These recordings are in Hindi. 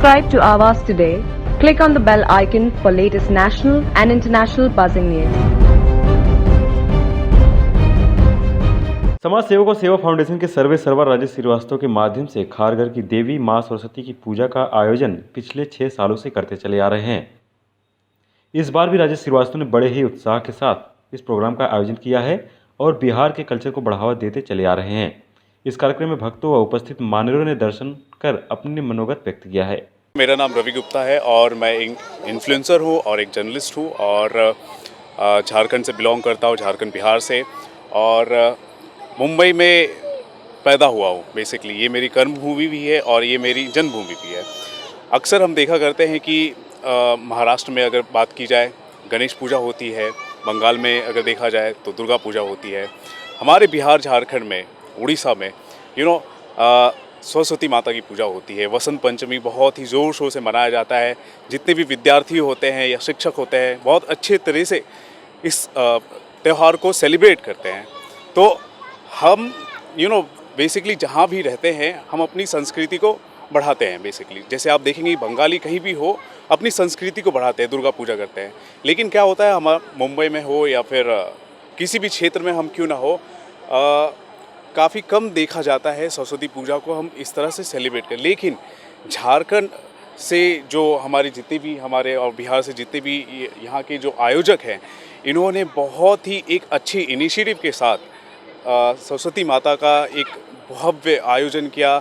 Subscribe to Awaaz today. Click on the bell icon for latest national and international buzzing news. समाज सेवक और सेवा फाउंडेशन के सर्वे सर्वा राजेश श्रीवास्तव के माध्यम से खारघर की देवी मां सरस्वती की पूजा का आयोजन पिछले 6 सालों से करते चले आ रहे हैं। इस बार भी राजेश श्रीवास्तव ने बड़े ही उत्साह के साथ इस प्रोग्राम का आयोजन किया है और बिहार के कल्चर को बढ़ावा देते चले आ रहे हैं। इस कार्यक्रम में भक्तों व उपस्थित मान्यवरों ने दर्शन कर अपने मनोगत व्यक्त किया है। मेरा नाम रवि गुप्ता है और मैं एक इन्फ्लुएंसर हूँ और एक जर्नलिस्ट हूँ और झारखंड से बिलोंग करता हूँ, झारखंड बिहार से, और मुंबई में पैदा हुआ हूँ। बेसिकली ये मेरी कर्मभूमि भी है और ये मेरी जन्मभूमि भी है। अक्सर हम देखा करते हैं कि महाराष्ट्र में अगर बात की जाए गणेश पूजा होती है, बंगाल में अगर देखा जाए तो दुर्गा पूजा होती है। हमारे बिहार झारखंड में, उड़ीसा में सरस्वती माता की पूजा होती है। वसंत पंचमी बहुत ही ज़ोर शोर से मनाया जाता है। जितने भी विद्यार्थी होते हैं या शिक्षक होते हैं बहुत अच्छे तरह से इस त्यौहार को सेलिब्रेट करते हैं। तो हम बेसिकली जहाँ भी रहते हैं हम अपनी संस्कृति को बढ़ाते हैं। बेसिकली जैसे आप देखेंगे बंगाली कहीं भी हो अपनी संस्कृति को बढ़ाते हैं, दुर्गा पूजा करते हैं। लेकिन क्या होता है, हमारा मुंबई में हो या फिर किसी भी क्षेत्र में हम क्यों ना हो, काफ़ी कम देखा जाता है सरस्वती पूजा को हम इस तरह से सेलिब्रेट करें। लेकिन झारखंड से जो हमारे जितने भी हमारे और बिहार से जितने भी यहाँ के जो आयोजक हैं, इन्होंने बहुत ही एक अच्छी इनिशिएटिव के साथ सरस्वती माता का एक भव्य आयोजन किया,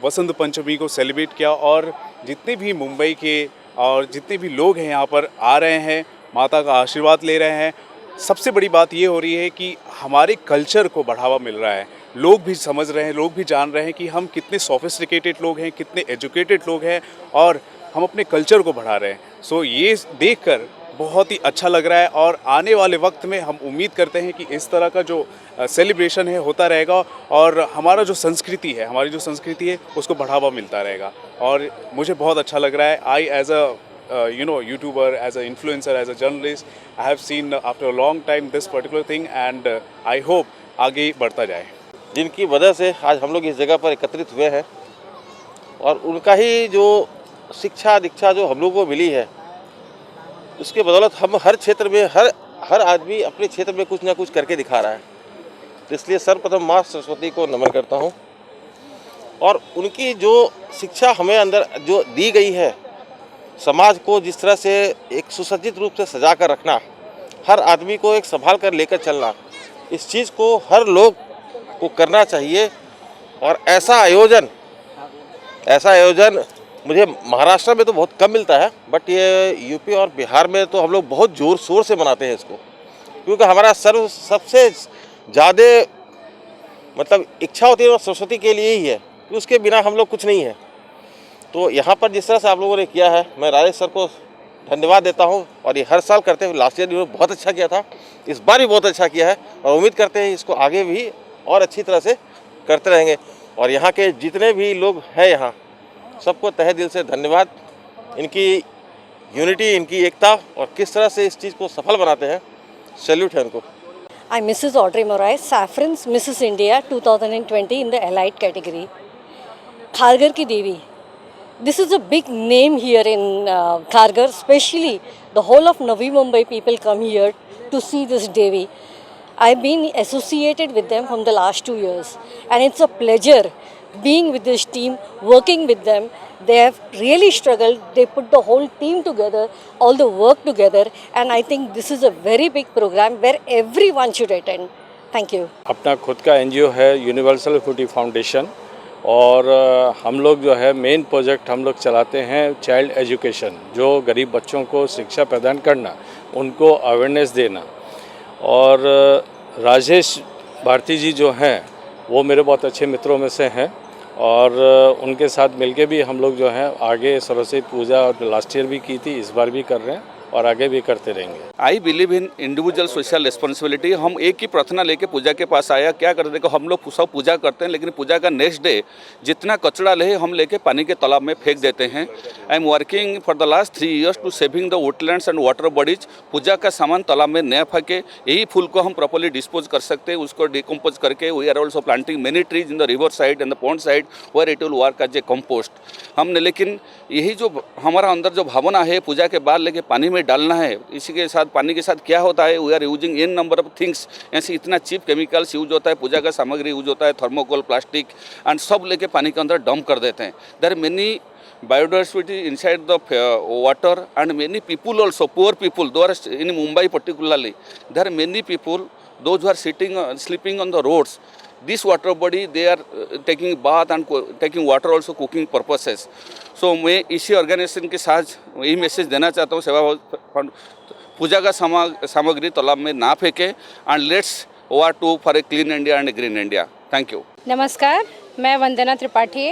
वसंत पंचमी को सेलिब्रेट किया और जितने भी मुंबई के और जितने भी लोग हैं यहाँ पर आ रहे हैं, माता का आशीर्वाद ले रहे हैं। सबसे बड़ी बात ये हो रही है कि हमारे कल्चर को बढ़ावा मिल रहा है। लोग भी समझ रहे हैं, लोग भी जान रहे हैं कि हम कितने सोफिस्टिकेटेड लोग हैं, कितने एजुकेटेड लोग हैं और हम अपने कल्चर को बढ़ा रहे हैं। सो ये देखकर बहुत ही अच्छा लग रहा है और आने वाले वक्त में हम उम्मीद करते हैं कि इस तरह का जो सेलिब्रेशन है होता रहेगा और हमारा जो संस्कृति है, हमारी जो संस्कृति है उसको बढ़ावा मिलता रहेगा। और मुझे बहुत अच्छा लग रहा है। I as a YouTuber, as an influencer, as a journalist, I have seen after a long time this particular thing and I hope आगे बढ़ता जाए। जिनकी वजह से आज हम लोग इस जगह पर एकत्रित हुए हैं और उनका ही जो शिक्षा दीक्षा जो हम लोगों को मिली है उसके बदौलत हम हर क्षेत्र में हर आदमी अपने क्षेत्र में कुछ ना कुछ करके दिखा रहा है। तो इसलिए सर्वप्रथम माँ सरस्वती को नमन करता हूँ और उनकी जो शिक्षा हमें अंदर जो दी गई है, समाज को जिस तरह से एक सुसज्जित रूप से सजा कर रखना, हर आदमी को एक संभाल कर लेकर चलना, इस चीज़ को हर लोग को करना चाहिए। और ऐसा आयोजन मुझे महाराष्ट्र में तो बहुत कम मिलता है, बट ये यूपी और बिहार में तो हम लोग बहुत ज़ोर शोर से मनाते हैं इसको, क्योंकि हमारा सबसे ज़्यादा मतलब इच्छा होती है वो सरस्वती के लिए ही है, कि उसके बिना हम लोग कुछ नहीं है। तो यहाँ पर जिस तरह से आप लोगों ने किया है, मैं राजेश सर को धन्यवाद देता हूँ और ये हर साल करते हैं। लास्ट ईयर इन्होंने बहुत अच्छा किया था, इस बार भी बहुत अच्छा किया है और उम्मीद करते हैं इसको आगे भी और अच्छी तरह से करते रहेंगे। और यहाँ के जितने भी लोग हैं यहाँ सबको तहे दिल से धन्यवाद। इनकी यूनिटी, इनकी एकता और किस तरह से इस चीज़ को सफल बनाते हैं, सैल्यूट है उनको। I'm Mrs. Audrey Morais, Saffron's Mrs. India 2020 in the Allied category. Kharghar ki Devi. This is a big name here in Kharghar, especially the whole of Navi Mumbai people come here to see this Devi. I've been associated with them from the last 2 years and it's a pleasure being with this team, working with them. They have really struggled. They put the whole team together, all the work together, and I think this is a very big program where everyone should attend. Thank you. अपना खुद का NGO है यूनिवर्सल फूडी फाउंडेशन और हम लोग जो है मेन प्रोजेक्ट हम लोग चलाते हैं चाइल्ड एजुकेशन, जो गरीब बच्चों को शिक्षा प्रदान करना, उनको अवेयरनेस देना। और राजेश भारती जी जो हैं वो मेरे बहुत अच्छे मित्रों में से हैं और उनके साथ मिलके भी हम लोग जो हैं आगे सरस्वती पूजा लास्ट ईयर भी की थी, इस बार भी कर रहे हैं और आगे भी करते रहेंगे। I believe in individual social responsibility. हम एक ही प्रार्थना लेके पूजा के पास आया, क्या करते देखो हम लोग सब पूजा करते हैं, लेकिन पूजा का नेक्स्ट डे जितना कचरा ले हम लेके पानी के तालाब में फेंक देते हैं। I am working for the last 3 years to saving the woodlands and water bodies. पूजा का सामान तालाब में न फेंके, यही फूल को हम प्रॉपर्ली डिस्पोज कर सकते हैं, उसको डिकम्पोज करके we are also planting many trees in the river side and the pond side where it will work as a compost. हमने लेकिन यही जो हमारा अंदर जो भावना है पूजा के बाद लेके पानी में डालना है, इसी के साथ पानी के साथ क्या होता है, we are using in number of things. ऐसे इतना चीप केमिकल्स यूज होता है, पूजा का सामग्री यूज होता है, थर्मोकोल, प्लास्टिक एंड सब लेके पानी के अंदर डंप कर देते हैं। There are many biodiversity inside the water and many people also, poor people, those are in Mumbai particularly, there are many people, those who are sleeping on the roads. This water body, they are taking bath and taking water also cooking purposes. So मैं इसी ऑर्गेनाइजेशन के साथ यही मैसेज देना चाहता हूँ, सेवा फंड पूजा का सामग्री तालाब में ना फेंके and let's work to for a clean India and green India. Thank you. नमस्कार, मैं वंदना त्रिपाठी,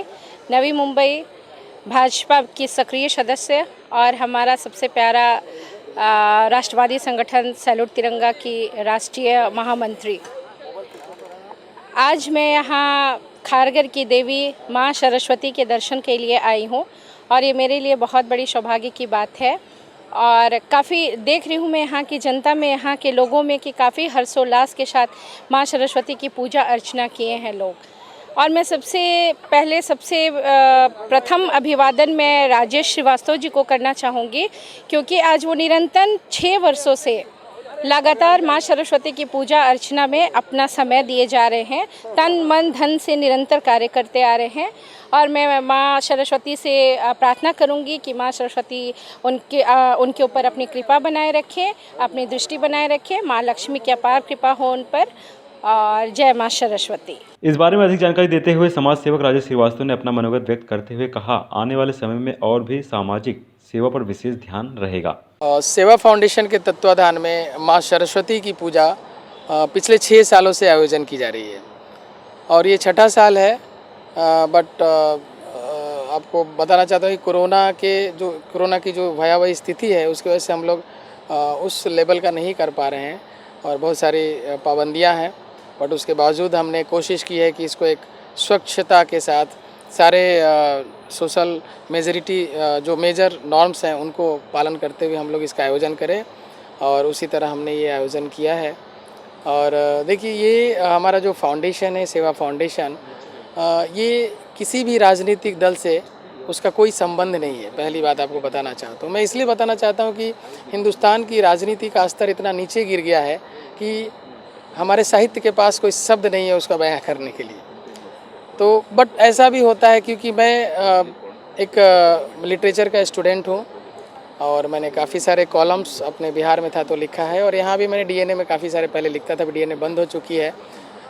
नवी मुंबई भाजपा की सक्रिय सदस्य और हमारा सबसे प्यारा राष्ट्रवादी संगठन सैल्यूट तिरंगा की राष्ट्रीय महामंत्री। आज मैं यहाँ खारगर की देवी माँ सरस्वती के दर्शन के लिए आई हूँ और ये मेरे लिए बहुत बड़ी सौभाग्य की बात है। और काफ़ी देख रही हूँ मैं यहाँ की जनता में, यहाँ के लोगों में कि काफ़ी हर्षोल्लास के साथ माँ सरस्वती की पूजा अर्चना किए हैं लोग। और मैं सबसे प्रथम अभिवादन मैं राजेश श्रीवास्तव जी को करना चाहूँगी, क्योंकि आज वो निरंतर 6 वर्षों से लगातार माँ सरस्वती की पूजा अर्चना में अपना समय दिए जा रहे हैं, तन मन धन से निरंतर कार्य करते आ रहे हैं। और मैं माँ सरस्वती से प्रार्थना करूँगी कि माँ सरस्वती उनके ऊपर अपनी कृपा बनाए रखें, अपनी दृष्टि बनाए रखें, माँ लक्ष्मी की अपार कृपा हो उन पर। और जय माँ सरस्वती। इस बारे में अधिक जानकारी देते हुए समाज सेवक राजेश श्रीवास्तव ने अपना मनोगत व्यक्त करते हुए कहा, आने वाले समय में और भी सामाजिक सेवा पर विशेष ध्यान रहेगा। सेवा फाउंडेशन के तत्वाधान में माँ सरस्वती की पूजा पिछले 6 सालों से आयोजन की जा रही है और ये 6ठा साल है। बट आपको बताना चाहता हूँ कि कोरोना की जो भयावह स्थिति है उसकी वजह से हम लोग उस लेवल का नहीं कर पा रहे हैं और बहुत सारी पाबंदियां हैं। बट उसके बावजूद हमने कोशिश की है कि इसको एक स्वच्छता के साथ सारे सोशल जो मेजर नॉर्म्स हैं उनको पालन करते हुए हम लोग इसका आयोजन करें और उसी तरह हमने ये आयोजन किया है। और देखिए ये हमारा जो फाउंडेशन है सेवा फाउंडेशन, ये किसी भी राजनीतिक दल से उसका कोई संबंध नहीं है। पहली बात आपको बताना चाहता हूँ। मैं इसलिए बताना चाहता हूँ कि हिंदुस्तान की राजनीति का स्तर इतना नीचे गिर गया है कि हमारे साहित्य के पास कोई शब्द नहीं है उसका बयां करने के लिए। तो बट ऐसा भी होता है क्योंकि मैं एक लिटरेचर का स्टूडेंट हूँ और मैंने काफ़ी सारे कॉलम्स अपने बिहार में था तो लिखा है और यहाँ भी मैंने डीएनए में काफ़ी सारे पहले लिखता था, डीएनए बंद हो चुकी है।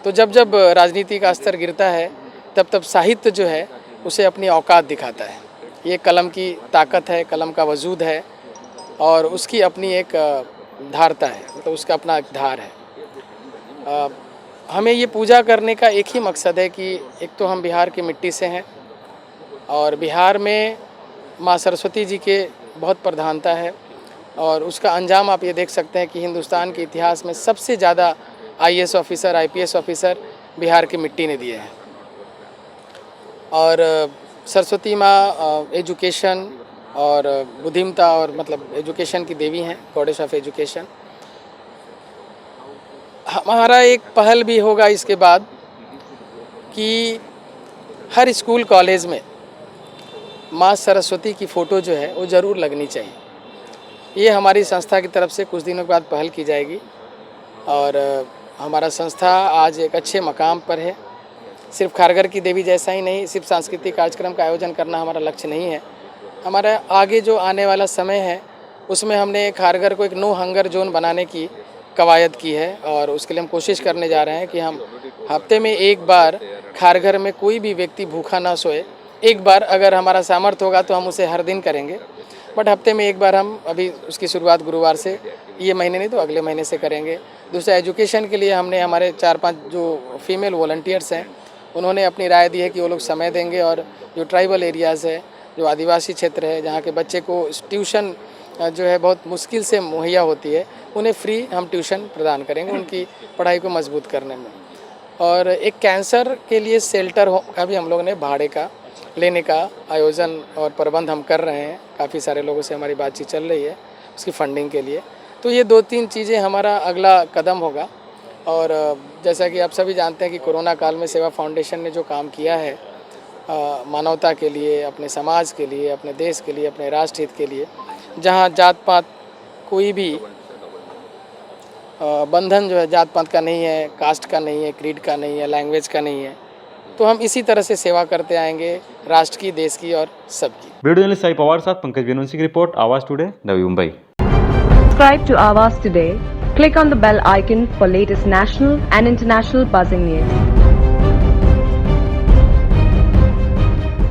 तो जब राजनीति का स्तर गिरता है तब साहित्य जो है उसे अपनी औकात दिखाता है। ये कलम की ताकत है, कलम का वजूद है और उसकी अपनी एक धारता है, तो उसका अपना एक धार है। हमें ये पूजा करने का एक ही मकसद है कि एक तो हम बिहार की मिट्टी से हैं और बिहार में माँ सरस्वती जी के बहुत प्रधानता है और उसका अंजाम आप ये देख सकते हैं कि हिंदुस्तान के इतिहास में सबसे ज़्यादा IAS officer, IPS officer Bihar की मिट्टी ने दिए हैं। और सरस्वती माँ एजुकेशन और बुद्धिमता और मतलब एजुकेशन की देवी हैं, गॉडेस ऑफ एजुकेशन। हमारा एक पहल भी होगा इसके बाद कि हर स्कूल कॉलेज में माँ सरस्वती की फ़ोटो जो है वो ज़रूर लगनी चाहिए। ये हमारी संस्था की तरफ से कुछ दिनों के बाद पहल की जाएगी और हमारा संस्था आज एक अच्छे मकाम पर है। सिर्फ खारगर की देवी जैसा ही नहीं, सिर्फ सांस्कृतिक कार्यक्रम का आयोजन करना हमारा लक्ष्य नहीं है। हमारा आगे जो आने वाला समय है उसमें हमने खारगर को एक नो हंगर जोन बनाने की कवायद की है और उसके लिए हम कोशिश करने जा रहे हैं कि हम हफ्ते में एक बार खारगर में कोई भी व्यक्ति भूखा ना सोए। एक बार अगर हमारा सामर्थ्य होगा तो हम उसे हर दिन करेंगे, बट हफ्ते में एक बार हम अभी उसकी शुरुआत गुरुवार से, ये महीने नहीं तो अगले महीने से करेंगे। दूसरा एजुकेशन के लिए हमने हमारे 4-5 जो फीमेल वॉलंटियर्स हैं उन्होंने अपनी राय दी है कि वो लोग समय देंगे और जो ट्राइबल एरियाज़ है, जो आदिवासी क्षेत्र है, जहाँ के बच्चे को ट्यूशन जो है बहुत मुश्किल से मुहैया होती है, उन्हें फ्री हम ट्यूशन प्रदान करेंगे उनकी पढ़ाई को मजबूत करने में। और एक कैंसर के लिए शेल्टर का भी हम लोग ने भाड़े का लेने का आयोजन और प्रबंध हम कर रहे हैं। काफ़ी सारे लोगों से हमारी बातचीत चल रही है उसकी फंडिंग के लिए। तो ये 2-3 चीज़ें हमारा अगला कदम होगा। और जैसा कि आप सभी जानते हैं कि कोरोना काल में सेवा फाउंडेशन ने जो काम किया है मानवता के लिए, अपने समाज के लिए, अपने देश के लिए, अपने राष्ट्र हित के लिए, जहाँ जात पात कोई भी बंधन जो है जात पात का नहीं है, कास्ट का नहीं है, क्रीड का नहीं है, लैंग्वेज का नहीं है, तो हम इसी तरह से सेवा करते आएंगे राष्ट्र की, देश की और सबकी। वीडियो जर्नलिस्ट साई पवार साथ पंकज बेनोंसी की रिपोर्ट, आवाज today, Navi Mumbai. Subscribe to Awaaz today. Click on the bell icon for latest national and international buzzing news.